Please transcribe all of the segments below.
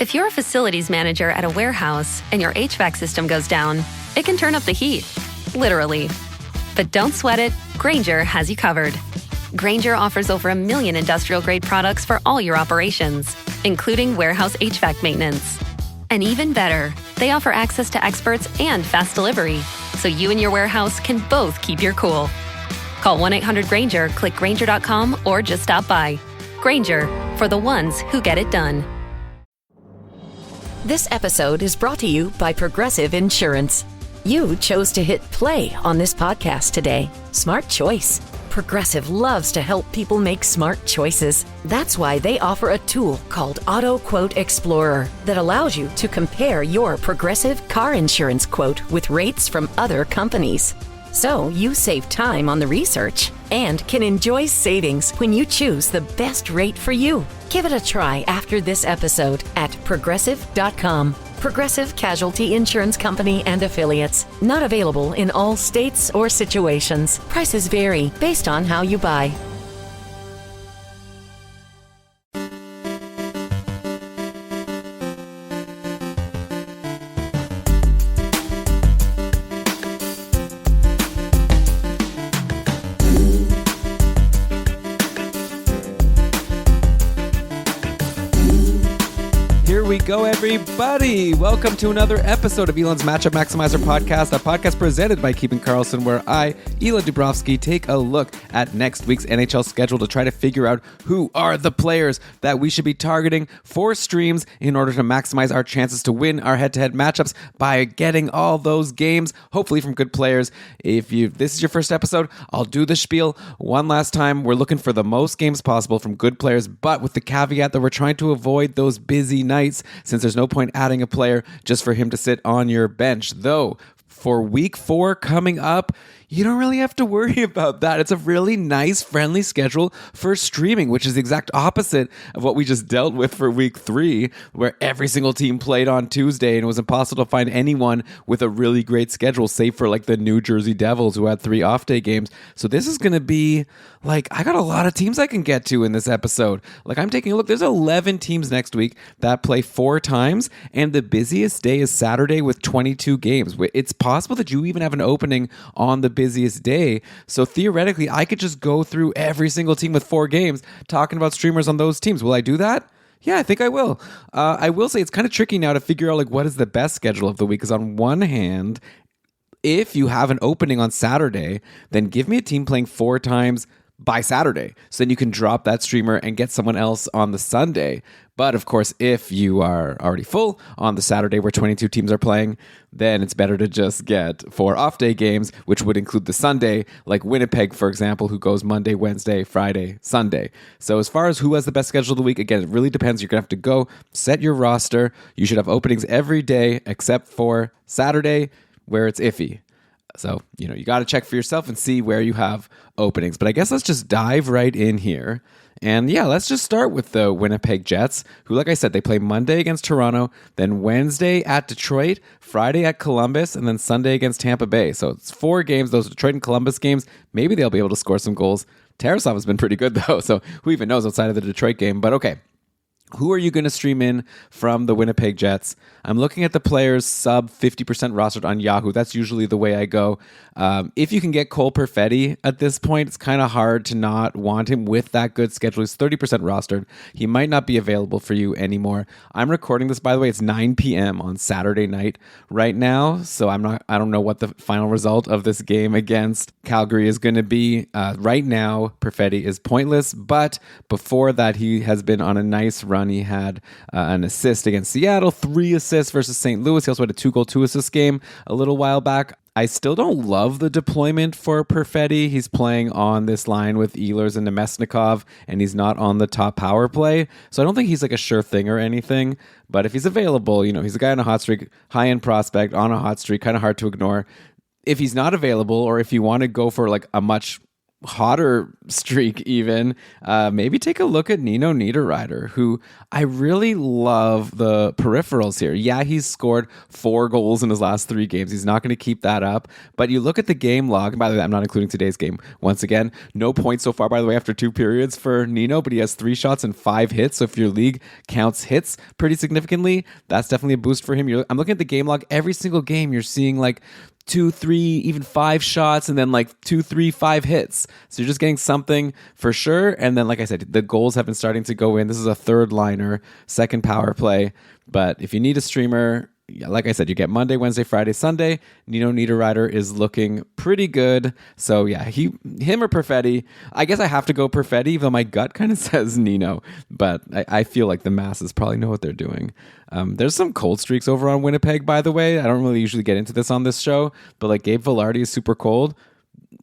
If you're a facilities manager at a warehouse and your HVAC system goes down, it can turn up the heat, literally. But don't sweat it, Grainger has you covered. Grainger offers over 1 million industrial-grade products for all your operations, including warehouse HVAC maintenance. And even better, they offer access to experts and fast delivery, so you and your warehouse can both keep your cool. Call 1-800-GRAINGER, click Grainger.com, or just stop by. Grainger, for the ones who get it done. This episode is brought to you by Progressive Insurance. You chose to hit play on this podcast today. Smart choice. Progressive loves to help people make smart choices. That's why they offer a tool called Auto Quote Explorer that allows you to compare your Progressive car insurance quote with rates from other companies. So you save time on the research and can enjoy savings when you choose the best rate for you. Give it a try after this episode at Progressive.com. Progressive Casualty Insurance Company and Affiliates. Not available in all states or situations. Prices vary based on how you buy. Go everybody! Welcome to another episode of Elan's Matchup Maximizer podcast, a podcast presented by Keeping Karlsson, where I, Elan Dubrovsky, take a look at next week's NHL schedule to try to figure out who are the players that we should be targeting for streams in order to maximize our chances to win our head-to-head matchups by getting all those games, hopefully from good players. If this is your first episode, I'll do the spiel one last time. We're looking for the most games possible from good players, but with the caveat that we're trying to avoid those busy nights, since there's no point adding a player just for him to sit on your bench. Though, for week 4 coming up, you don't really have to worry about that. It's a really nice, friendly schedule for streaming, which is the exact opposite of what we just dealt with for week 3, where every single team played on Tuesday and it was impossible to find anyone with a really great schedule, save for like the New Jersey Devils, who had 3 off-day games. So this is going to be like, I got a lot of teams I can get to in this episode. Like, I'm taking a look. There's 11 teams next week that play 4 times, and the busiest day is Saturday with 22 games. It's possible that you even have an opening on the busiest day. So theoretically, I could just go through every single team with 4 games talking about streamers on those teams. Will I do that? Yeah, I think I will. I will say it's kind of tricky now to figure out like what is the best schedule of the week. Because on one hand, if you have an opening on Saturday, then give me a team playing 4 times by Saturday. So then you can drop that streamer and get someone else on the Sunday. But of course, if you are already full on the Saturday where 22 teams are playing, then it's better to just get 4 off-day games, which would include the Sunday, like Winnipeg, for example, who goes Monday, Wednesday, Friday, Sunday. So as far as who has the best schedule of the week, again, it really depends. You're going to have to go set your roster. You should have openings every day except for Saturday, where it's iffy. So, you got to check for yourself and see where you have openings. But I guess let's just dive right in here. And yeah, let's just start with the Winnipeg Jets, who, like I said, they play Monday against Toronto, then Wednesday at Detroit, Friday at Columbus, and then Sunday against Tampa Bay. So it's 4 games, those Detroit and Columbus games. Maybe they'll be able to score some goals. Tarasov has been pretty good, though, so who even knows outside of the Detroit game. But okay. Who are you going to stream in from the Winnipeg Jets? I'm looking at the players sub 50% rostered on Yahoo. That's usually the way I go. If you can get Cole Perfetti at this point, it's kind of hard to not want him with that good schedule. He's 30% rostered. He might not be available for you anymore. I'm recording this, by the way. It's 9 p.m. on Saturday night right now. So I don't know what the final result of this game against Calgary is going to be. Right now, Perfetti is pointless. But before that, he has been on a nice run. He had an assist against Seattle, 3 assists versus St. Louis. He also had a 2-goal, 2-assist game a little while back. I still don't love the deployment for Perfetti. He's playing on this line with Ehlers and Nemesnikov, and he's not on the top power play. So I don't think he's like a sure thing or anything. But if he's available, he's a guy on a hot streak, high-end prospect on a hot streak, kind of hard to ignore. If he's not available, or if you want to go for like a much hotter streak even, maybe take a look at Nino Niederreiter, who I really love the peripherals here. Yeah, he's scored 4 goals in his last 3 games. He's not going to keep that up. But you look at the game log, and by the way, I'm not including today's game. Once again, no points so far, by the way, after 2 periods for Nino, but he has 3 shots and 5 hits. So if your league counts hits pretty significantly, that's definitely a boost for him. I'm looking at the game log. Every single game, you're seeing like 2, 3, even 5 shots, and then like 2, 3, 5 hits. So you're just getting something for sure. And then, like I said, the goals have been starting to go in. This is a third liner, second power play. But if you need a streamer, like I said, you get Monday, Wednesday, Friday, Sunday. Nino Niederreiter is looking pretty good. So yeah, him or Perfetti. I guess I have to go Perfetti, even though my gut kind of says Nino. But I feel like the masses probably know what they're doing. There's some cold streaks over on Winnipeg, by the way. I don't really usually get into this on this show, but like Gabe Vilardi is super cold.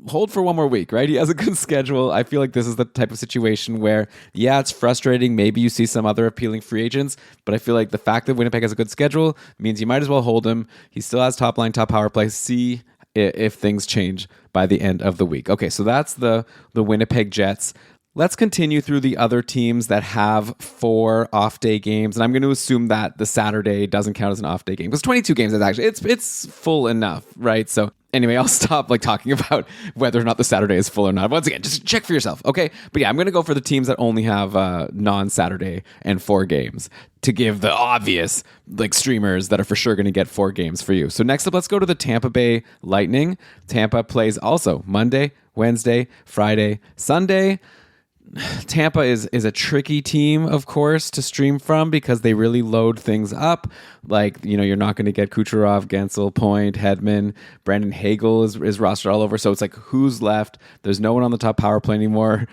Hold for one more week, right? He has a good schedule. I feel like this is the type of situation where, yeah, it's frustrating. Maybe you see some other appealing free agents, but I feel like the fact that Winnipeg has a good schedule means you might as well hold him. He still has top line, top power play. See if things change by the end of the week. Okay, so that's the Winnipeg Jets. Let's continue through the other teams that have 4 off-day games, and I'm going to assume that the Saturday doesn't count as an off-day game because 22 games is actually it's full enough, right? So anyway, I'll stop like talking about whether or not the Saturday is full or not. Once again, just check for yourself, okay? But yeah, I'm going to go for the teams that only have non-Saturday and 4 games to give the obvious like streamers that are for sure going to get 4 games for you. So next up, let's go to the Tampa Bay Lightning. Tampa plays also Monday, Wednesday, Friday, Sunday. Tampa is a tricky team, of course, to stream from because they really load things up. Like, you know, you're not going to get Kucherov, Gensel, Point, Hedman. Brandon Hagel is rostered all over. So it's like, who's left? There's no one on the top power play anymore.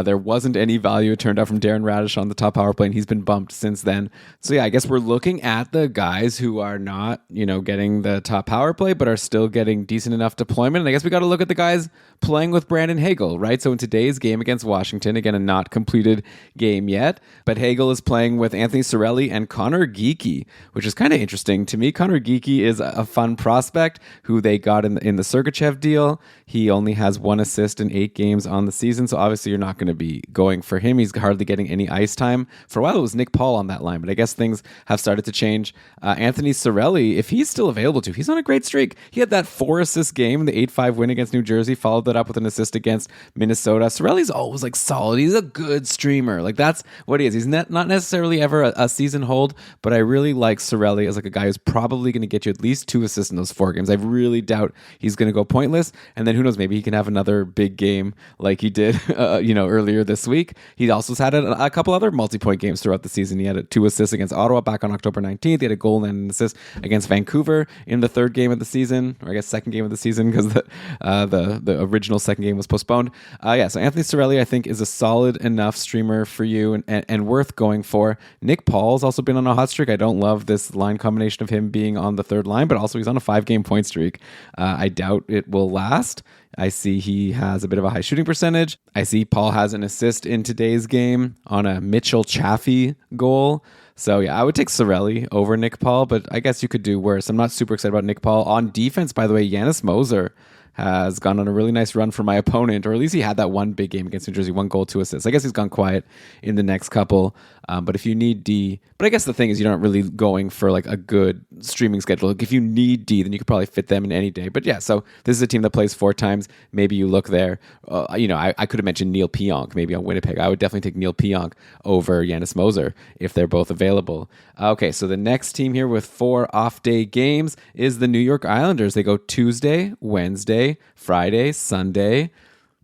There wasn't any value, it turned out, from Darren Radish on the top power play, and he's been bumped since then. So yeah, I guess we're looking at the guys who are not, you know, getting the top power play, but are still getting decent enough deployment. And I guess we got to look at the guys playing with Brandon Hagel, right? So in today's game against Washington, again, a not completed game yet, but Hagel is playing with Anthony Cirelli and Connor Geekie, which is kind of interesting to me. Connor Geekie is a fun prospect who they got in the Sergachev deal. He only has 1 assist in 8 games on the season, so obviously you're not going to be going for him. He's hardly getting any ice time. For a while, it was Nick Paul on that line, but I guess things have started to change. Anthony Cirelli, if he's still available to, he's on a great streak. He had that 4-assist game in the 8-5 win against New Jersey, followed that up with an assist against Minnesota. Cirelli's always like solid. He's a good streamer. Like that's what he is. He's not necessarily ever a season hold, but I really like Cirelli as like a guy who's probably going to get you at least 2 assists in those 4 games. I really doubt he's going to go pointless. And then who knows, maybe he can have another big game like he did, earlier this week. He also has had a couple other multi-point games throughout the season. He had 2 assists against Ottawa back on October 19th. He had a goal and an assist against Vancouver in the 3rd game of the season, or I guess 2nd game of the season because the original 2nd game was postponed. So Anthony Cirelli, I think, is a solid enough streamer for you and worth going for. Nick Paul's also been on a hot streak. I don't love this line combination of him being on the 3rd line, but also he's on a 5-game point streak. I doubt it will last. I see he has a bit of a high shooting percentage. I see Paul has an assist in today's game on a Mitchell Chaffee goal. So yeah, I would take Cirelli over Nick Paul, but I guess you could do worse. I'm not super excited about Nick Paul. On defense, by the way, Yanis Moser has gone on a really nice run for my opponent, or at least he had that one big game against New Jersey, 1 goal, 2 assists. I guess he's gone quiet in the next couple. But if you need D, but I guess the thing is you're not really going for like a good streaming schedule. Like if you need D, then you could probably fit them in any day. But yeah, so this is a team that plays 4 times. Maybe you look there. I could have mentioned Neil Pionk maybe on Winnipeg. I would definitely take Neil Pionk over Yanis Moser if they're both available. Okay, so the next team here with 4 off-day games is the New York Islanders. They go Tuesday, Wednesday, Friday, Sunday.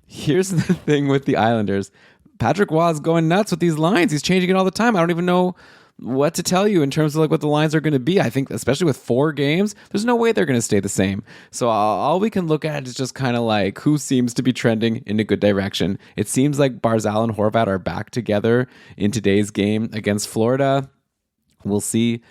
Here's the thing with the Islanders. Patrick Waugh is going nuts with these lines. He's changing it all the time. I don't even know what to tell you in terms of like what the lines are going to be. I think especially with 4 games, there's no way they're going to stay the same. So all we can look at is just kind of like who seems to be trending in a good direction. It seems like Barzal and Horvat are back together in today's game against Florida. We'll see,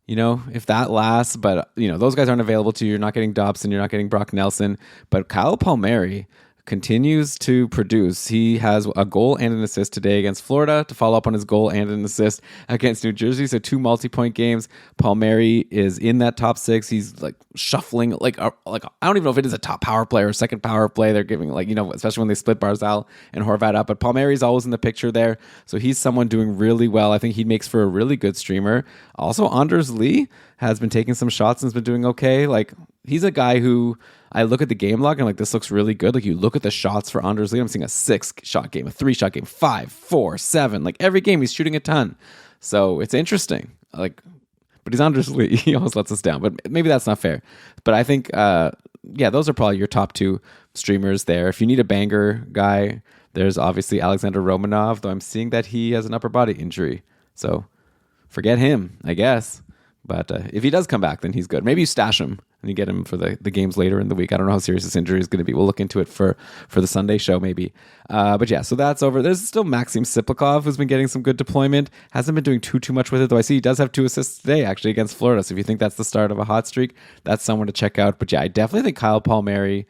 if that lasts. But, those guys aren't available to you. You're not getting Dobson. You're not getting Brock Nelson. But Kyle Palmieri continues to produce. He has a goal and an assist today against Florida to follow up on his goal and an assist against New Jersey. So 2 multi-point games. Palmieri is in that top 6. He's like shuffling, like I don't even know if it is a top power play or second power play. They're giving especially when they split Barzal and Horvat up. But Palmieri's always in the picture there. So he's someone doing really well. I think he makes for a really good streamer. Also, Anders Lee has been taking some shots and has been doing okay. Like, he's a guy who I look at the game log and this looks really good. Like, you look at the shots for Anders Lee, I'm seeing a 6-shot game, a 3-shot game, 5, 4, 7. Like, every game he's shooting a ton. So it's interesting. But he's Anders Lee. He always lets us down. But maybe that's not fair. But I think, those are probably your top 2 streamers there. If you need a banger guy, there's obviously Alexander Romanov, though I'm seeing that he has an upper body injury. So forget him, I guess. But if he does come back, then he's good. Maybe you stash him and you get him for the games later in the week. I don't know how serious this injury is going to be. We'll look into it for the Sunday show maybe. But yeah, so that's over. There's still Maxim Siplikov, who's been getting some good deployment. Hasn't been doing too much with it, though I see he does have 2 assists today, actually, against Florida. So if you think that's the start of a hot streak, that's someone to check out. But yeah, I definitely think Kyle Palmieri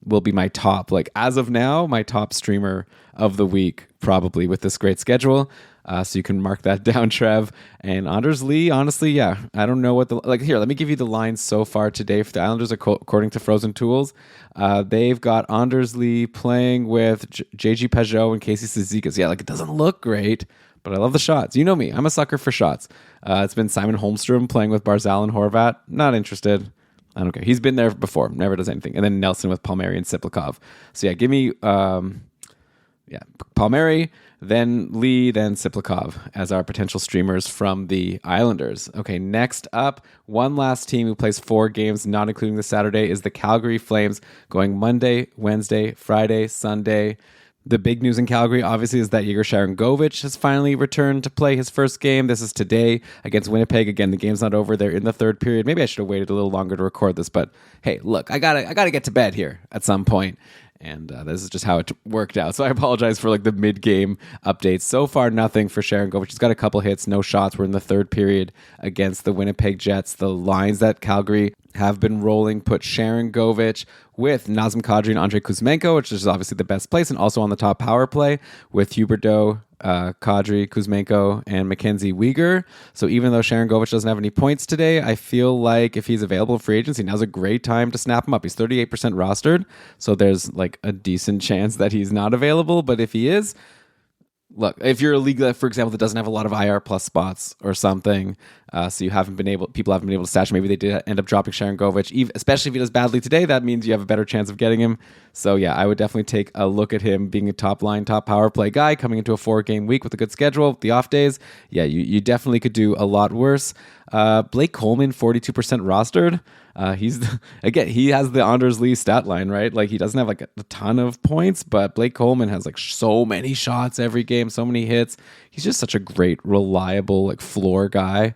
will be my top, as of now, my top streamer of the week, probably, with this great schedule. So you can mark that down, Trev. And Anders Lee, honestly, yeah, I don't know what here, let me give you the lines so far today for the Islanders, according to Frozen Tools. They've got Anders Lee playing with JG Pajot and Casey Cizikas. Yeah, it doesn't look great, but I love the shots. You know me, I'm a sucker for shots. It's been Simon Holmstrom playing with Barzal and Horvat. Not interested. I don't care. He's been there before, never does anything. And then Nelson with Palmieri and Siplikov. So yeah, give me Palmieri, then Lee, then Siplikov as our potential streamers from the Islanders. Okay, next up, one last team who plays 4 games, not including the Saturday, is the Calgary Flames, going Monday, Wednesday, Friday, Sunday. The big news in Calgary, obviously, is that Igor Sharangovich has finally returned to play his first game. This is today against Winnipeg. Again, the game's not over. They're in the 3rd period. Maybe I should have waited a little longer to record this, but hey, look, I gotta get to bed here at some point. And this is just how it worked out. So I apologize for the mid-game updates. So far, nothing for Sharangovich. He's got a couple hits, no shots. We're in the 3rd period against the Winnipeg Jets. The lines that Calgary have been rolling put Sharangovich with Nazem Kadri and Andrei Kuzmenko, which is obviously the best place, and also on the top power play with Huberdeau, Kadri, Kuzmenko, and Mackenzie Weegar. So even though Sharangovich doesn't have any points today, I feel like if he's available in free agency, now's a great time to snap him up. He's 38% rostered, so there's a decent chance that he's not available. But if he is, look, if you're a league that, for example, that doesn't have a lot of IR plus spots or something, so people haven't been able to stash, maybe they did end up dropping Sharangovich, especially if he does badly today, that means you have a better chance of getting him. So yeah, I would definitely take a look at him being a top power play guy coming into a 4-game week with a good schedule, the off days. Yeah, you definitely could do a lot worse. Blake Coleman, 42% rostered. He has the Anders Lee stat line, right? He doesn't have a ton of points, but Blake Coleman has so many shots every game, so many hits. He's just such a great, reliable, floor guy.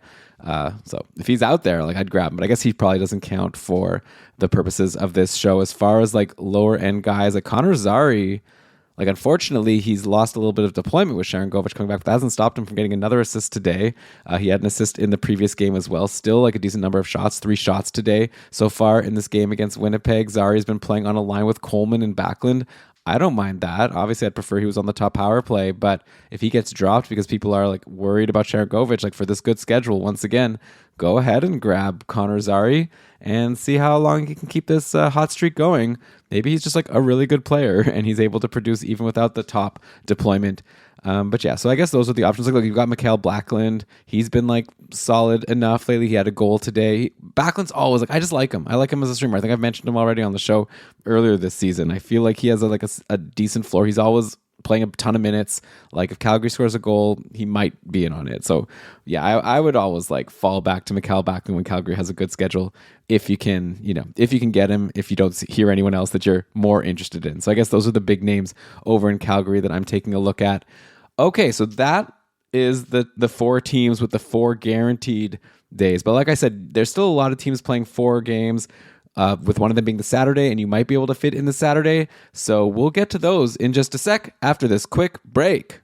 So if he's out there, I'd grab him, but I guess he probably doesn't count for the purposes of this show. As far as lower end guys, Connor Zary, unfortunately, he's lost a little bit of deployment with Sharangovich coming back, but that hasn't stopped him from getting another assist today. He had an assist in the previous game as well. Still a decent number of shots, 3 shots today so far in this game against Winnipeg. Zary's been playing on a line with Coleman and Backlund. I don't mind that. Obviously, I'd prefer he was on the top power play, but if he gets dropped because people are worried about Sharangovich, for this good schedule, once again, go ahead and grab Connor Zary and see how long he can keep this hot streak going. Maybe he's just a really good player and he's able to produce even without the top deployment. But yeah, so I guess those are the options. Look, you've got Mikael Backlund. He's been solid enough lately. He had a goal today. Backlund's always I just like him. I like him as a streamer. I think I've mentioned him already on the show earlier this season. I feel like he has a decent floor. He's always playing a ton of minutes. If Calgary scores a goal, he might be in on it. So yeah, I would always fall back to Mikael Backlund when Calgary has a good schedule. If you can, if you can get him, if you don't hear anyone else that you're more interested in. So I guess those are the big names over in Calgary that I'm taking a look at. Okay, so that is the 4 teams with the 4 guaranteed days. But like I said, there's still a lot of teams playing 4 games, with one of them being the Saturday, and you might be able to fit in the Saturday. So we'll get to those in just a sec after this quick break.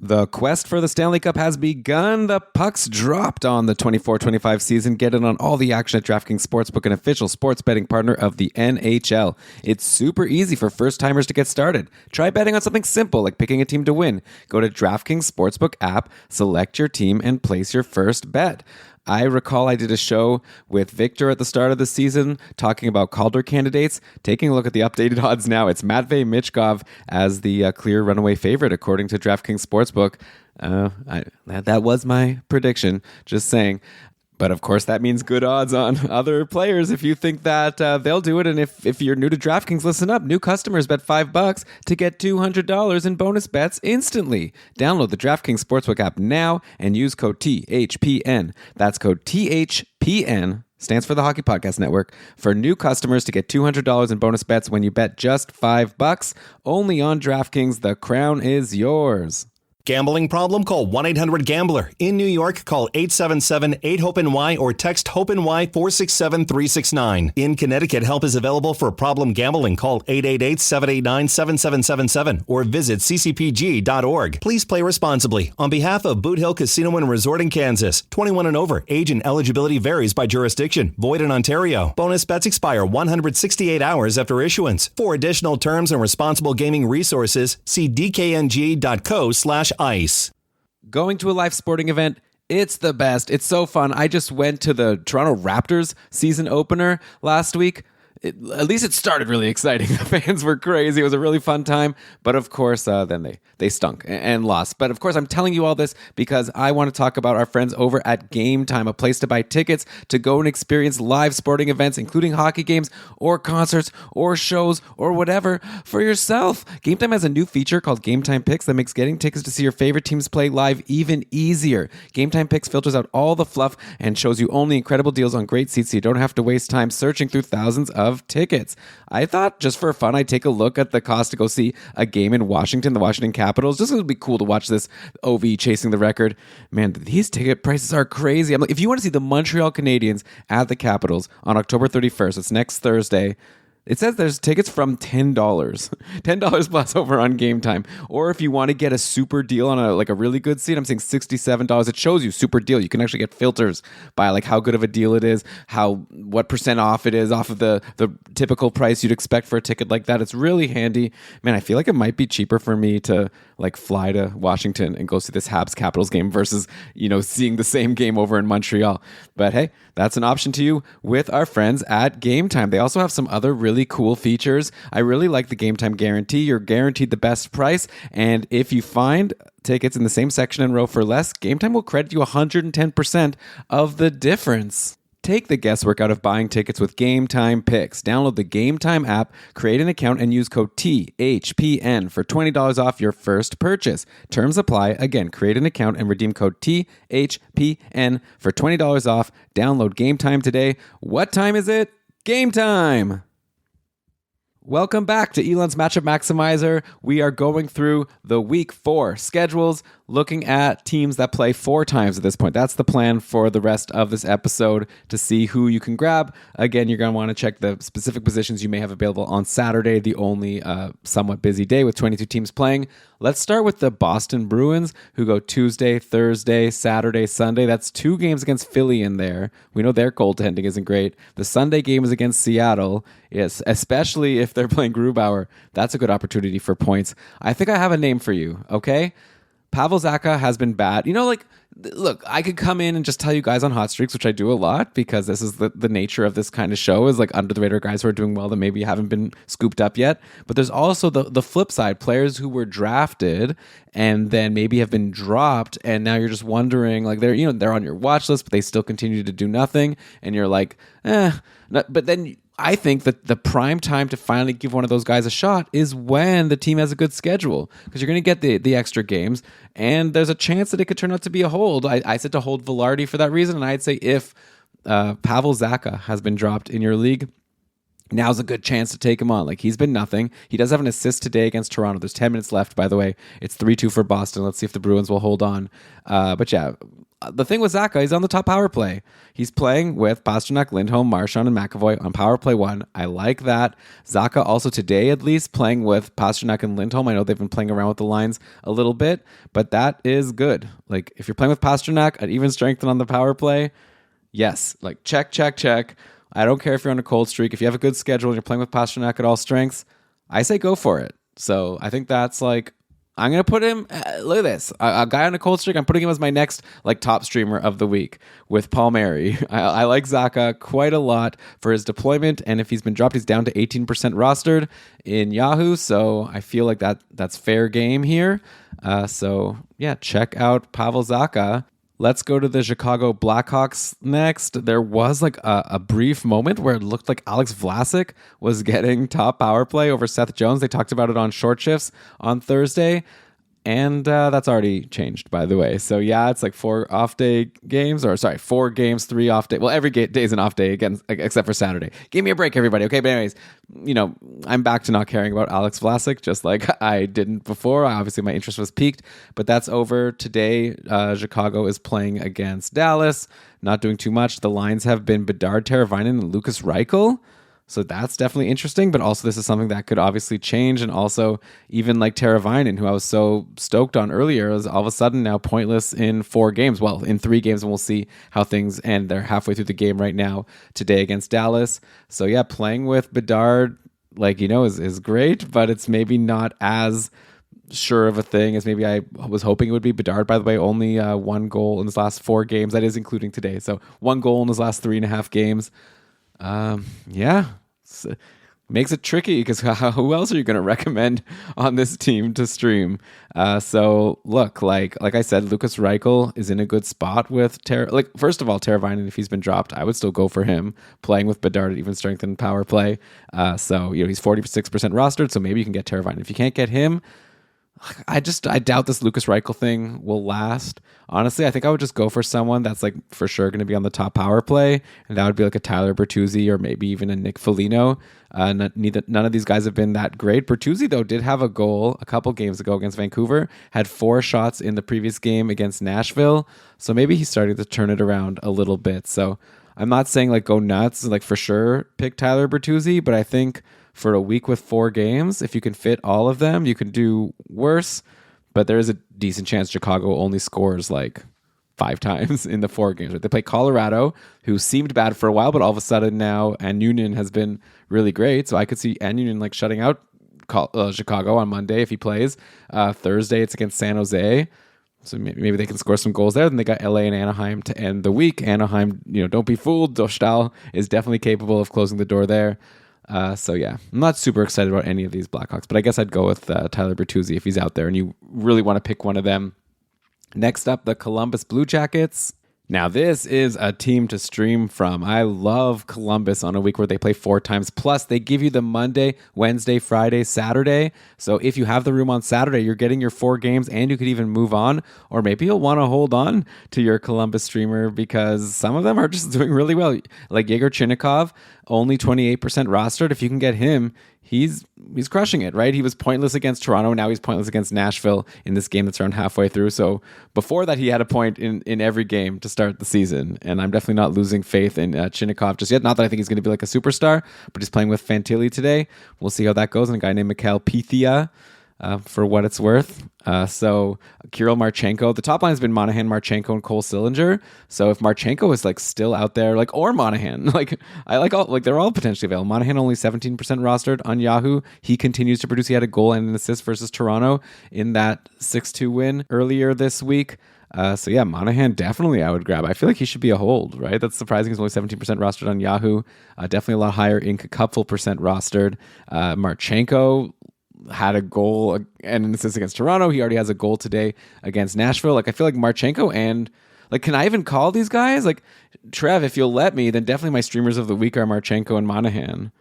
The quest for the Stanley Cup has begun. The puck's dropped on the 24-25 season. Get in on all the action at DraftKings Sportsbook, an official sports betting partner of the NHL. It's super easy for first-timers to get started. Try betting on something simple like picking a team to win. Go to DraftKings Sportsbook app, select your team, and place your first bet. I recall I did a show with Victor at the start of the season talking about Calder candidates. Taking a look at the updated odds now, it's Matvei Michkov as the clear runaway favorite according to DraftKings Sportsbook. That was my prediction, just saying. But of course, that means good odds on other players if you think that they'll do it. And if you're new to DraftKings, listen up. New customers bet $5 to get $200 in bonus bets instantly. Download the DraftKings Sportsbook app now and use code THPN. That's code THPN, stands for the Hockey Podcast Network, for new customers to get $200 in bonus bets when you bet just $5. Only on DraftKings. The crown is yours. Gambling problem? Call 1-800-GAMBLER. In New York, call 877-8-HOPE-NY or text HOPE-NY 467-369. In Connecticut, help is available for problem gambling. Call 888-789-7777 or visit ccpg.org. Please play responsibly. On behalf of Boot Hill Casino and Resort in Kansas, 21 and over. Age and eligibility varies by jurisdiction. Void in Ontario. Bonus bets expire 168 hours after issuance. For additional terms and responsible gaming resources, see dkng.co/ice. Going to a live sporting event, it's the best. It's so fun. I just went to the Toronto Raptors season opener last week. At least it started really exciting. The fans were crazy. It was a really fun time. But of course, then they stunk and lost. But of course, I'm telling you all this because I want to talk about our friends over at Game Time, a place to buy tickets to go and experience live sporting events, including hockey games or concerts or shows or whatever for yourself. Game Time has a new feature called Game Time Picks that makes getting tickets to see your favorite teams play live even easier. Game Time Picks filters out all the fluff and shows you only incredible deals on great seats so you don't have to waste time searching through thousands of tickets. I thought just for fun, I'd take a look at the cost to go see a game in Washington, the Washington Capitals. Just going to be cool to watch this OV chasing the record. Man, these ticket prices are crazy. I'm like, if you want to see the Montreal Canadiens at the Capitals on October 31st, it's next Thursday. It says there's tickets from $10. $10 plus over on Game Time. Or if you want to get a super deal on a really good seat, I'm saying $67. It shows you super deal. You can actually get filters by like how good of a deal it is, what percent off it is off of the typical price you'd expect for a ticket like that. It's really handy. Man, I feel like it might be cheaper for me to like fly to Washington and go see this Habs Capitals game versus, seeing the same game over in Montreal. But hey, that's an option to you with our friends at Game Time. They also have some other really cool features. I really like the Game Time guarantee. You're guaranteed the best price, and if you find tickets in the same section and row for less, Game Time will credit you 110% of the difference. Take the guesswork out of buying tickets with Game Time Picks. Download the Game Time app, create an account, and use code THPN for $20 off your first purchase. Terms apply. Again, create an account and redeem code THPN for $20 off. Download Game Time today. What time is it? Game time! Welcome back to Elan's Matchup Maximizer. We are going through the Week 4 schedules, looking at teams that play 4 times at this point. That's the plan for the rest of this episode to see who you can grab. Again, you're going to want to check the specific positions you may have available on Saturday, the only somewhat busy day with 22 teams playing. Let's start with the Boston Bruins, who go Tuesday, Thursday, Saturday, Sunday. That's 2 games against Philly in there. We know their goaltending isn't great. The Sunday game is against Seattle. Yes, especially if they're playing Grubauer. That's a good opportunity for points. I think I have a name for you, okay? Pavel Zacha has been bad. Look, I could come in and just tell you guys on hot streaks, which I do a lot because this is the nature of this kind of show, is like under the radar guys who are doing well that maybe haven't been scooped up yet. But there's also the flip side, players who were drafted and then maybe have been dropped, and now you're just wondering, like they're on your watch list, but they still continue to do nothing, and you're like, but then I think that the prime time to finally give one of those guys a shot is when the team has a good schedule, because you're going to get the extra games, and there's a chance that it could turn out to be a hold. I said to hold Velarde for that reason, and I'd say if Pavel Zacha has been dropped in your league, now's a good chance to take him on. Like, he's been nothing. He does have an assist today against Toronto. There's 10 minutes left, by the way. It's 3-2 for Boston. Let's see if the Bruins will hold on. But yeah, the thing with Zacha, he's on the top power play. He's playing with Pasternak, Lindholm, Marchand, and McAvoy on power play 1. I like that. Zacha also today, at least, playing with Pasternak and Lindholm. I know they've been playing around with the lines a little bit, but that is good. Like, if you're playing with Pasternak at even strength and on the power play, yes, like check. I don't care if you're on a cold streak. If you have a good schedule and you're playing with Pasternak at all strengths, I say go for it. So I think that's like, I'm going to put him, look at this, a guy on a cold streak, I'm putting him as my next like top streamer of the week with Palmieri. I like Zacha quite a lot for his deployment, and if he's been dropped, he's down to 18% rostered in Yahoo, so I feel like that's fair game here. So yeah, check out Pavel Zacha. Let's go to the Chicago Blackhawks next. There was like a brief moment where it looked like Alex Vlasic was getting top power play over Seth Jones. They talked about it on Short Shifts on Thursday. And that's already changed, by the way. So yeah, it's like 4 games, 3 off day. Well, every day is an off day again, except for Saturday. Give me a break, everybody. Okay, but anyways, I'm back to not caring about Alex Vlasic, just like I didn't before. Obviously, my interest was peaked, but that's over today. Chicago is playing against Dallas, not doing too much. The lines have been Bedard, Teravainen, and Lucas Reichel. So that's definitely interesting, but also this is something that could obviously change. And also even like Teravainen, who I was so stoked on earlier, is all of a sudden now pointless in 4 games. Well, in 3 games, and we'll see how things end. They're halfway through the game right now today against Dallas. So yeah, playing with Bedard, is great, but it's maybe not as sure of a thing as maybe I was hoping it would be. Bedard, by the way, only 1 goal in his last 4 games. That is including today. So 1 goal in his last 3.5 games. Makes it tricky because who else are you going to recommend on this team to stream? So look, like I said, Lucas Reichel is in a good spot with first of all, Teravainen, if he's been dropped, I would still go for him playing with Bedard at even strength and power play. So he's 46% rostered, so maybe you can get Teravainen. If you can't get him, I doubt this Lucas Reichel thing will last. Honestly, I think I would just go for someone that's like for sure going to be on the top power play, and that would be like a Tyler Bertuzzi or maybe even a Nick Foligno. None of these guys have been that great. Bertuzzi, though, did have a goal a couple games ago against Vancouver, had 4 shots in the previous game against Nashville, so maybe he's starting to turn it around a little bit. So I'm not saying like go nuts, like for sure pick Tyler Bertuzzi, but I think for a week with 4 games, if you can fit all of them, you can do worse. But there is a decent chance Chicago only scores like 5 times in the 4 games. They play Colorado, who seemed bad for a while, but all of a sudden now Annunen has been really great. So I could see Annunen like shutting out Chicago on Monday if he plays. Thursday it's against San Jose. So maybe they can score some goals there. Then they got LA and Anaheim to end the week. Anaheim, don't be fooled. Dostal is definitely capable of closing the door there. So yeah, I'm not super excited about any of these Blackhawks, but I guess I'd go with Tyler Bertuzzi if he's out there and you really want to pick one of them. Next up, the Columbus Blue Jackets. Now, this is a team to stream from. I love Columbus on a week where they play 4 times. Plus, they give you the Monday, Wednesday, Friday, Saturday. So if you have the room on Saturday, you're getting your 4 games and you could even move on. Or maybe you'll want to hold on to your Columbus streamer because some of them are just doing really well. Like Yegor Chinnikov, only 28% rostered. If you can get him, he's crushing it, right? He was pointless against Toronto. Now he's pointless against Nashville in this game that's around halfway through. So before that, he had a point in every game to start the season. And I'm definitely not losing faith in Chinnikov just yet. Not that I think he's going to be like a superstar, but he's playing with Fantilli today. We'll see how that goes. And a guy named Mikhail Pythia, for what it's worth. So Kirill Marchenko, the top line has been Monahan, Marchenko, and Cole Sillinger. So if Marchenko is like still out there, like, or Monahan, like I like all, like they're all potentially available. Monahan only 17% rostered on Yahoo. He continues to produce. He had a goal and an assist versus Toronto in that 6-2 win earlier this week. So yeah, Monahan definitely I would grab. I feel like he should be a hold, right? That's surprising. He's only 17% rostered on Yahoo. Definitely a lot higher in Cupful percent rostered. Marchenko had a goal and an assist against Toronto. He already has a goal today against Nashville. Like I feel like Marchenko and like, can I even call these guys? Like Trev, if you'll let me, then definitely my streamers of the week are Marchenko and Monahan.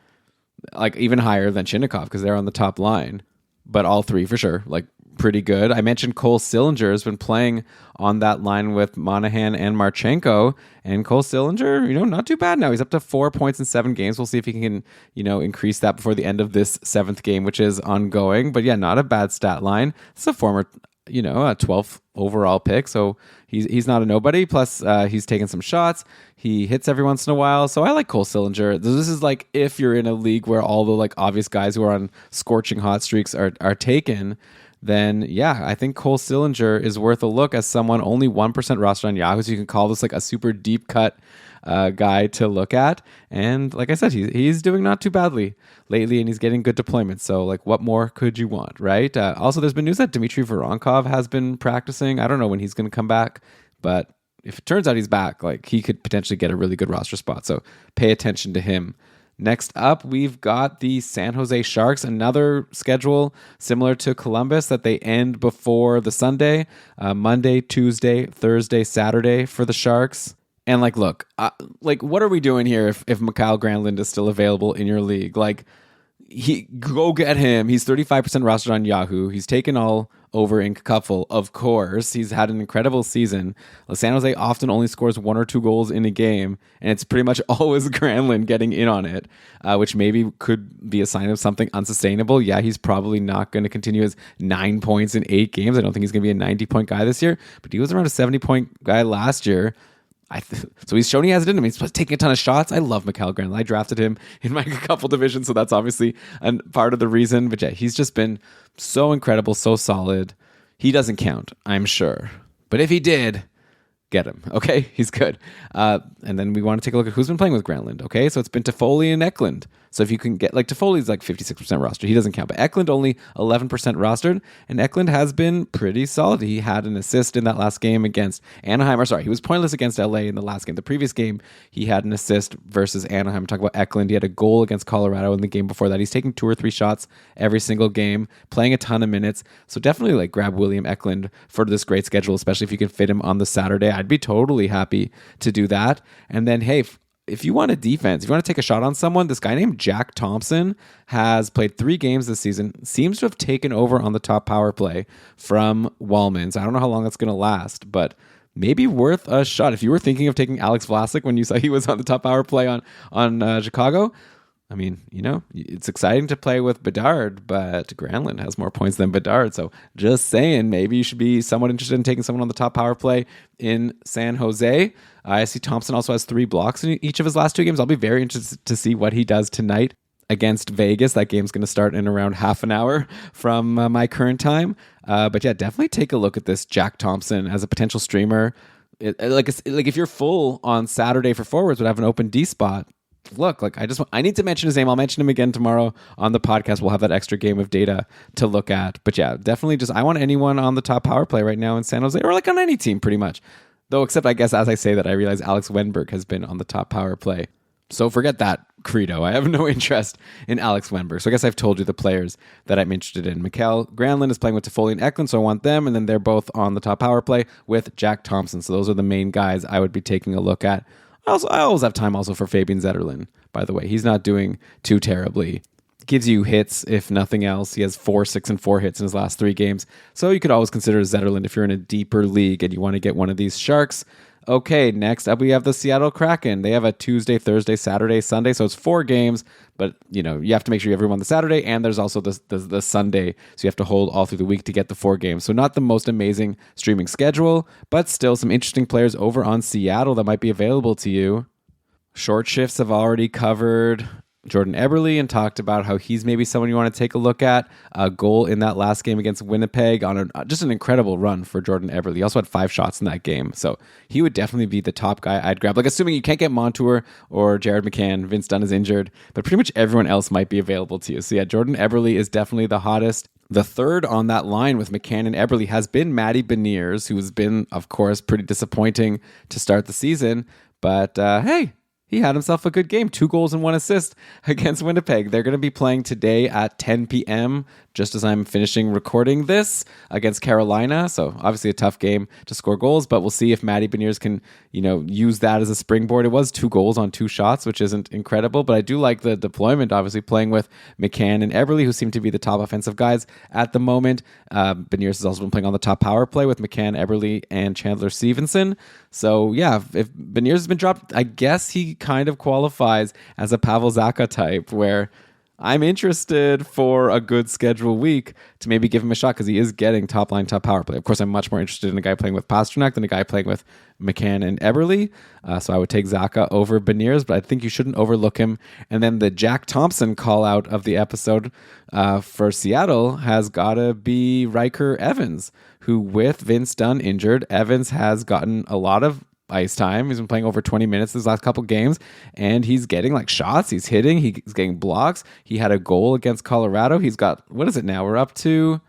Like even higher than Chinnikov because they're on the top line. But all 3 for sure, like pretty good. I mentioned Cole Sillinger has been playing on that line with Monahan and Marchenko, and Cole Sillinger, not too bad now. He's up to 4 points in 7 games. We'll see if he can, increase that before the end of this 7th game, which is ongoing. But yeah, not a bad stat line. It's a former, a 12th overall pick, so he's not a nobody. Plus, he's taken some shots. He hits every once in a while, so I like Cole Sillinger. This is like if you're in a league where all the like obvious guys who are on scorching hot streaks are taken, then yeah, I think Cole Sillinger is worth a look as someone only 1% rostered on Yahoo, so you can call this like a super deep cut guy to look at. And like I said, he's doing not too badly lately, and he's getting good deployment. So like, what more could you want, right? Also, there's been news that Dmitry Voronkov has been practicing. I don't know when he's going to come back, but if it turns out he's back, like he could potentially get a really good roster spot. So pay attention to him. Next up, we've got the San Jose Sharks, another schedule similar to Columbus that they end before the Sunday, Monday, Tuesday, Thursday, Saturday for the Sharks. And like, look, what are we doing here if Mikael Granlund is still available in your league? Like, go get him. He's 35% rostered on Yahoo. He's taken all over in Cupful, of course. He's had an incredible season. San Jose often only scores 1 or 2 goals in a game, and it's pretty much always Granlund getting in on it, which maybe could be a sign of something unsustainable. Yeah, he's probably not going to continue his 9 points in 8 games. I don't think he's going to be a 90-point guy this year, but he was around a 70-point guy last year. So he's shown he has it in him. He's taking a ton of shots. I love Mikael Granlund. I drafted him in my couple divisions, so that's obviously part of the reason. But yeah, he's just been so incredible, so solid. He doesn't count, I'm sure. But if he did, get him, okay? He's good. And then we want to take a look at who's been playing with Granlund, okay? So it's been Toffoli and Eklund. So if you can get, like, Toffoli's like 56% rostered. He doesn't count, but Eklund only 11% rostered, and Eklund has been pretty solid. He had an assist in that last game against Anaheim. He was pointless against LA in the last game. The previous game, he had an assist versus Anaheim. Talk about Eklund. He had a goal against Colorado in the game before that. He's taking 2 or 3 shots every single game, playing a ton of minutes. So definitely, like, grab William Eklund for this great schedule, especially if you can fit him on the Saturday. I'd be totally happy to do that. And then, hey, if you want a defense, if you want to take a shot on someone, this guy named Jack Thompson has played 3 games this season, seems to have taken over on the top power play from Wallman's. I don't know how long that's going to last, but maybe worth a shot. If you were thinking of taking Alex Vlasic when you saw he was on the top power play on Chicago, I mean, it's exciting to play with Bedard, but Granlund has more points than Bedard. So just saying, maybe you should be somewhat interested in taking someone on the top power play in San Jose. I see Thompson also has 3 blocks in each of his last 2 games. I'll be very interested to see what he does tonight against Vegas. That game's going to start in around half an hour from my current time. But yeah, definitely take a look at this Jack Thompson as a potential streamer. Like if you're full on Saturday for forwards, would have an open D spot. Look, I need to mention his name. I'll mention him again tomorrow on the podcast. We'll have that extra game of data to look at. But yeah, definitely I want anyone on the top power play right now in San Jose, or like on any team pretty much. Though, except I guess as I say that, I realize Alex Wenberg has been on the top power play. So forget that credo. I have no interest in Alex Wenberg. So I guess I've told you the players that I'm interested in. Mikael Granlund is playing with Toffoli and Eklund, so I want them. And then they're both on the top power play with Jack Thompson. So those are the main guys I would be taking a look at. I always have time also for Fabian Zetterlund, by the way. He's not doing too terribly. Gives you hits, if nothing else. He has 4, 6, and 4 hits in his last 3 games. So you could always consider Zetterlund if you're in a deeper league and you want to get one of these Sharks. Okay, next up we have the Seattle Kraken. They have a Tuesday, Thursday, Saturday, Sunday. So it's 4 games, but you have to make sure you have everyone on the Saturday, and there's also the Sunday. So you have to hold all through the week to get the 4 games. So not the most amazing streaming schedule, but still some interesting players over on Seattle that might be available to you. Short shifts have already covered Jordan Eberle and talked about how he's maybe someone you want to take a look at. A goal in that last game against Winnipeg on just an incredible run for Jordan Eberle. He also had 5 shots in that game. So he would definitely be the top guy I'd grab. Like, assuming you can't get Montour or Jared McCann, Vince Dunn is injured, but pretty much everyone else might be available to you. So yeah, Jordan Eberle is definitely the hottest. The third on that line with McCann and Eberle has been Matty Beniers, who's been, of course, pretty disappointing to start the season. But hey, he had himself a good game. 2 goals and 1 assist against Winnipeg. They're going to be playing today at 10 p.m., just as I'm finishing recording this, against Carolina. So obviously a tough game to score goals, but we'll see if Matty Beniers can, use that as a springboard. It was 2 goals on 2 shots, which isn't incredible, but I do like the deployment, obviously playing with McCann and Eberle, who seem to be the top offensive guys at the moment. Beniers has also been playing on the top power play with McCann, Eberle, and Chandler Stevenson. So yeah, if Beniers has been dropped, I guess he kind of qualifies as a Pavel Zacha type, where I'm interested for a good schedule week to maybe give him a shot because he is getting top line, top power play. Of course, I'm much more interested in a guy playing with Pasternak than a guy playing with McCann and Eberle. So I would take Zacha over Beniers, but I think you shouldn't overlook him. And then the Jack Thompson call out of the episode for Seattle has got to be Riker Evans, who with Vince Dunn injured, Evans has gotten a lot of ice time. He's been playing over 20 minutes these last couple games, and he's getting like shots. He's hitting. He's getting blocks. He had a goal against Colorado. He's got, what is it now? We're up to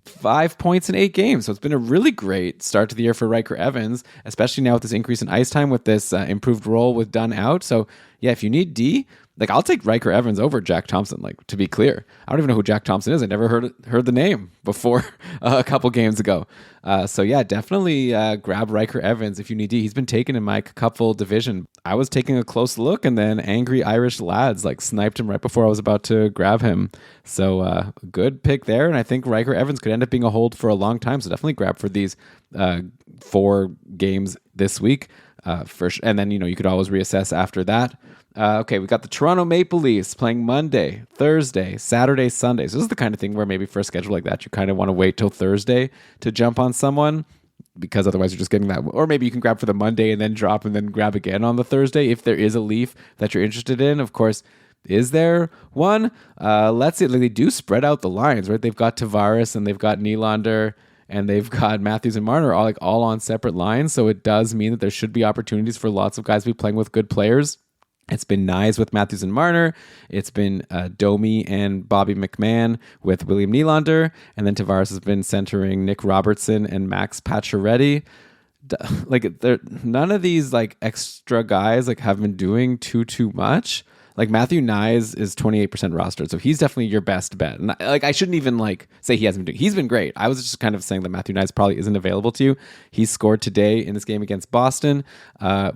5 points in 8 games. So it's been a really great start to the year for Riker Evans, especially now with this increase in ice time, with this improved role with Dunn out. So yeah, if you need D, like I'll take Riker Evans over Jack Thompson. Like, to be clear, I don't even know who Jack Thompson is. I never heard the name before a couple games ago. So yeah, definitely grab Riker Evans if you need D. He's been taken in my couple division. I was taking a close look, and then Angry Irish Lads like sniped him right before I was about to grab him. So good pick there, and I think Riker Evans could end up being a hold for a long time. So definitely grab for these 4 games this week. And then you could always reassess after that. Okay, we got the Toronto Maple Leafs playing Monday, Thursday, Saturday, Sunday. So this is the kind of thing where maybe for a schedule like that, you kind of want to wait till Thursday to jump on someone, because otherwise you're just getting that. Or maybe you can grab for the Monday and then drop and then grab again on the Thursday if there is a Leaf that you're interested in. Of course, is there one? Let's see. Like, they do spread out the lines, right? They've got Tavares and they've got Nylander and they've got Matthews and Marner all on separate lines. So it does mean that there should be opportunities for lots of guys to be playing with good players. It's been Nyes with Matthews and Marner. It's been Domi and Bobby McMahon with William Nylander. And then Tavares has been centering Nick Robertson and Max Pacioretty. Like, none of these like extra guys like have been doing too much. Like, Matthew Nyes is 28% rostered, so he's definitely your best bet. And I shouldn't even like say he hasn't been doing. He's been great. I was just kind of saying that Matthew Nyes probably isn't available to you. He scored today in this game against Boston,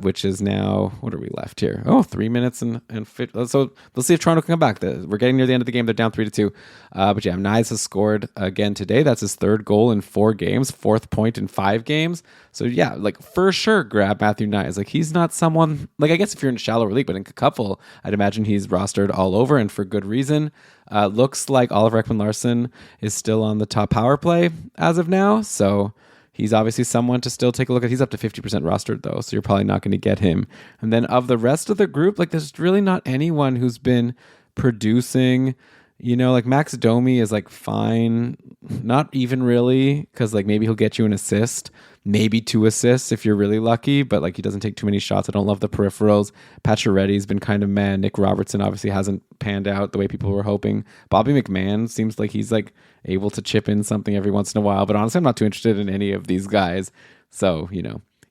which is now, what are we left here? 3 minutes and 50. So we'll see if Toronto can come back. We're getting near the end of the game. They're down 3-2. But yeah, Nyes has scored again today. That's his 3rd goal in 4 games, 4th point in 5 games. So yeah, like for sure, grab Matthew Nyes. Like, he's not someone, like, I guess if you're in a shallower league, but in a couple, I'd imagine he's rostered all over, and for good reason. Looks like Oliver Ekman-Larsson is still on the top power play as of now, so he's obviously someone to still take a look at. He's up to 50% rostered though, so you're probably not going to get him. And then of the rest of the group, like, there's really not anyone who's been producing. Like Max Domi is like fine, not even really, because like maybe he'll get you an assist, maybe 2 assists if you're really lucky, but like he doesn't take too many shots. I don't love the peripherals. Pacioretty's been kind of meh. Nick Robertson obviously hasn't panned out the way people were hoping. Bobby McMahon seems like he's like able to chip in something every once in a while, but honestly I'm not too interested in any of these guys. So,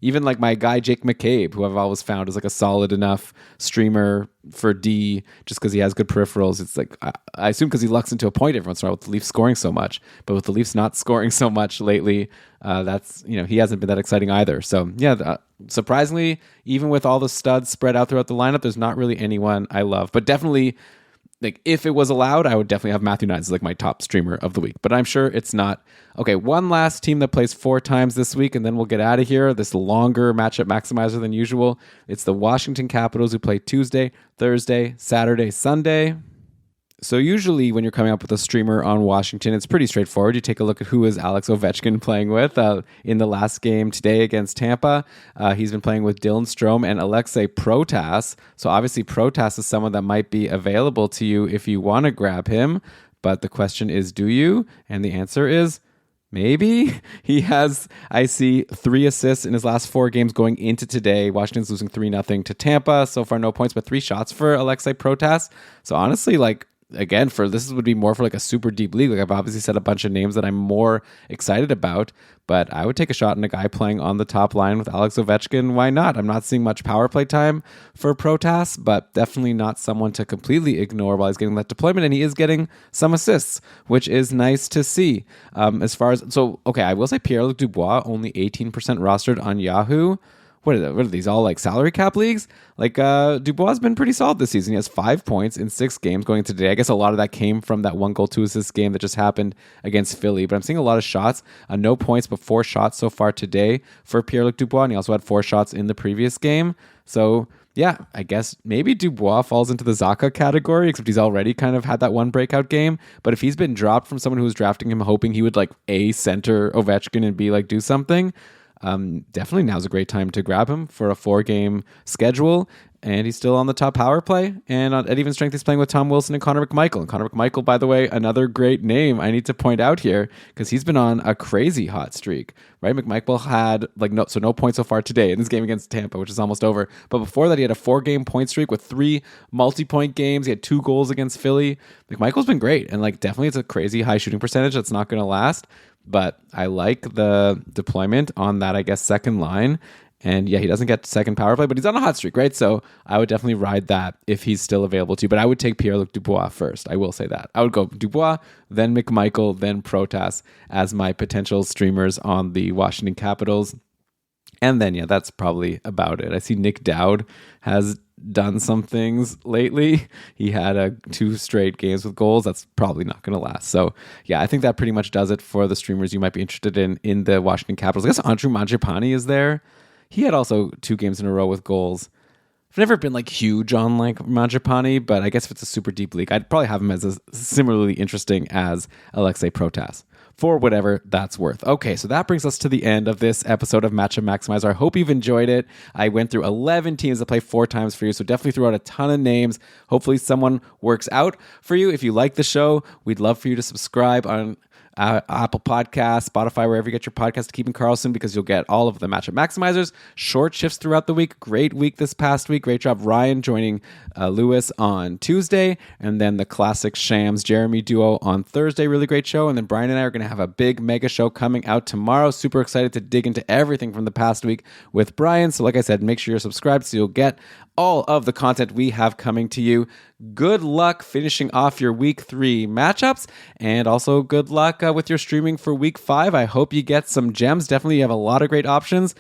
even like my guy Jake McCabe, who I've always found is like a solid enough streamer for D, just because he has good peripherals. It's like, I assume because he lucks into a point every once in a while with the Leafs scoring so much, but with the Leafs not scoring so much lately, that's, he hasn't been that exciting either. So yeah, surprisingly, even with all the studs spread out throughout the lineup, there's not really anyone I love, but definitely, like, if it was allowed, I would definitely have Matthew Nyes as like my top streamer of the week, but I'm sure it's not. Okay, one last team that plays 4 times this week, and then we'll get out of here. This longer matchup maximizer than usual. It's the Washington Capitals, who play Tuesday, Thursday, Saturday, Sunday. So usually when you're coming up with a streamer on Washington, it's pretty straightforward. You take a look at who is Alex Ovechkin playing with in the last game today against Tampa. He's been playing with Dylan Strome and Alexei Protas. So obviously Protas is someone that might be available to you if you want to grab him. But the question is, do you? And the answer is maybe. He has, I see, 3 assists in his last 4 games going into today. Washington's losing 3-0 to Tampa. So far, no points, but 3 shots for Alexei Protas. So honestly, like, again, this would be more for like a super deep league. Like I've obviously said a bunch of names that I'm more excited about, but I would take a shot on a guy playing on the top line with Alex Ovechkin. Why not? I'm not seeing much power play time for Protas, but definitely not someone to completely ignore while he's getting that deployment, and he is getting some assists, which is nice to see. I will say Pierre-Luc Dubois, only 18% rostered on Yahoo. What are these, all like salary cap leagues? Like Dubois has been pretty solid this season. He has 5 points in 6 games going into today. I guess a lot of that came from that 1 goal, 2 assist game that just happened against Philly. But I'm seeing a lot of shots. No points, but 4 shots so far today for Pierre-Luc Dubois. And he also had 4 shots in the previous game. So yeah, I guess maybe Dubois falls into the Zacha category, except he's already kind of had that 1 breakout game. But if he's been dropped from someone who was drafting him hoping he would like center Ovechkin and be like do something, definitely now's a great time to grab him for a 4-game schedule. And he's still on the top power play. And at even strength, he's playing with Tom Wilson and Connor McMichael. And Connor McMichael, by the way, another great name I need to point out here because he's been on a crazy hot streak, right? McMichael had no points so far today in this game against Tampa, which is almost over. But before that, he had a 4-game point streak with 3 multi-point games. He had 2 goals against Philly. McMichael's been great. And definitely it's a crazy high shooting percentage that's not going to last. But I like the deployment on that, I guess, second line. And yeah, he doesn't get second power play, but he's on a hot streak, right? So I would definitely ride that if he's still available to. But I would take Pierre-Luc Dubois first. I will say that. I would go Dubois, then McMichael, then Protas as my potential streamers on the Washington Capitals. And then, yeah, that's probably about it. I see Nick Dowd has done some things lately. He had 2 straight games with goals. That's probably not going to last. So, yeah, I think that pretty much does it for the streamers you might be interested in the Washington Capitals. I guess Andrew Mangiapane is there. He had also 2 games in a row with goals. I've never been huge on Mangiapane, but I guess if it's a super deep league, I'd probably have him as similarly interesting as Alexei Protas for whatever that's worth. Okay, so that brings us to the end of this episode of Matchup Maximizer. I hope you've enjoyed it. I went through 11 teams that play 4 times for you, so definitely threw out a ton of names. Hopefully someone works out for you. If you like the show, we'd love for you to subscribe on Apple Podcasts, Spotify, wherever you get your podcast to Keeping Karlsson, because you'll get all of the Matchup Maximizers, short shifts throughout the week. Great week this past week. Great job, Ryan, joining Lewis on Tuesday, and then the classic Shams Jeremy duo on Thursday. Really great show. And then Brian and I are going to have a big mega show coming out tomorrow. Super excited to dig into everything from the past week with Brian. So like I said, make sure you're subscribed so you'll get all of the content we have coming to you. Good luck finishing off your week 3 matchups, and also good luck with your streaming for week 5. I hope you get some gems. Definitely, you have a lot of great options.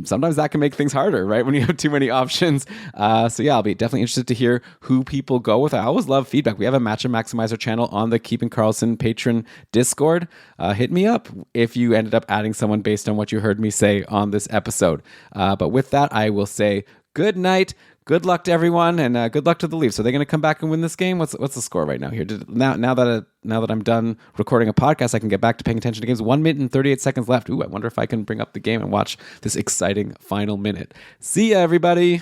Sometimes that can make things harder, right? When you have too many options. So yeah, I'll be definitely interested to hear who people go with. I always love feedback. We have a Matchup Maximizer channel on the Keeping Karlsson patron Discord. Hit me up if you ended up adding someone based on what you heard me say on this episode. But with that, I will say good night. Good luck to everyone, and good luck to the Leafs. Are they going to come back and win this game? What's the score right now here? Now that I'm done recording a podcast, I can get back to paying attention to games. 1 minute and 38 seconds left. Ooh, I wonder if I can bring up the game and watch this exciting final minute. See ya, everybody.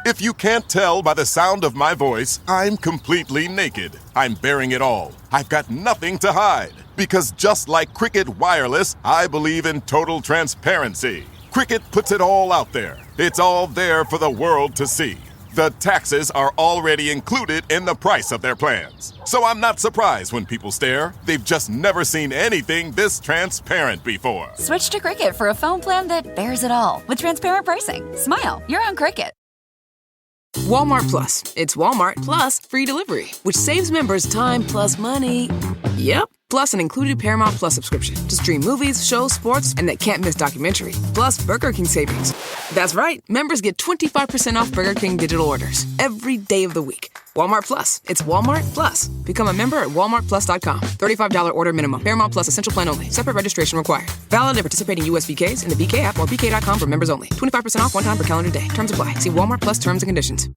If you can't tell by the sound of my voice, I'm completely naked. I'm bearing it all. I've got nothing to hide. Because just like Cricket Wireless, I believe in total transparency. Cricket puts it all out there. It's all there for the world to see. The taxes are already included in the price of their plans. So I'm not surprised when people stare. They've just never seen anything this transparent before. Switch to Cricket for a phone plan that bears it all with transparent pricing. Smile, you're on Cricket. Walmart Plus. It's Walmart plus free delivery, which saves members time plus money. Yep. Plus an included Paramount Plus subscription to stream movies, shows, sports, and that can't-miss documentary. Plus Burger King savings. That's right. Members get 25% off Burger King digital orders every day of the week. Walmart Plus. It's Walmart Plus. Become a member at walmartplus.com. $35 order minimum. Paramount Plus Essential Plan only. Separate registration required. Valid at participating U.S. BKs in the BK app or BK.com for members only. 25% off one time per calendar day. Terms apply. See Walmart Plus terms and conditions.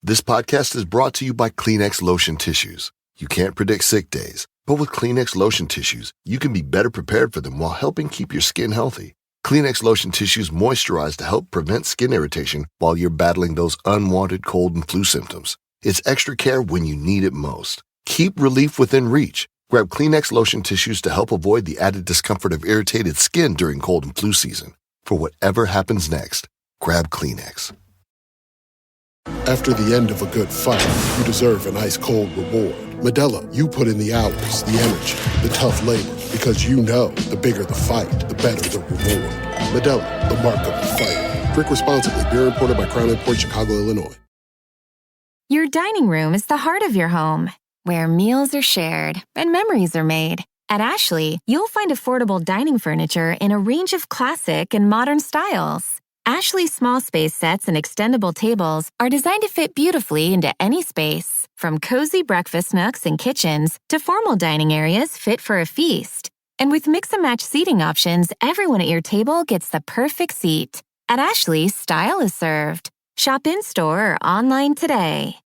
This podcast is brought to you by Kleenex Lotion Tissues. You can't predict sick days, but with Kleenex Lotion Tissues, you can be better prepared for them while helping keep your skin healthy. Kleenex Lotion Tissues moisturize to help prevent skin irritation while you're battling those unwanted cold and flu symptoms. It's extra care when you need it most. Keep relief within reach. Grab Kleenex Lotion Tissues to help avoid the added discomfort of irritated skin during cold and flu season. For whatever happens next, grab Kleenex. After the end of a good fight, you deserve an ice-cold reward. Modelo, you put in the hours, the energy, the tough labor, because you know the bigger the fight, the better the reward. Modelo, the mark of a fighter. Drink responsibly. Beer imported by Crown Imports, Chicago, Illinois. Your dining room is the heart of your home, where meals are shared and memories are made. At Ashley, you'll find affordable dining furniture in a range of classic and modern styles. Ashley small space sets and extendable tables are designed to fit beautifully into any space, from cozy breakfast nooks and kitchens to formal dining areas fit for a feast. And with mix-and-match seating options, everyone at your table gets the perfect seat. At Ashley, style is served. Shop in-store or online today.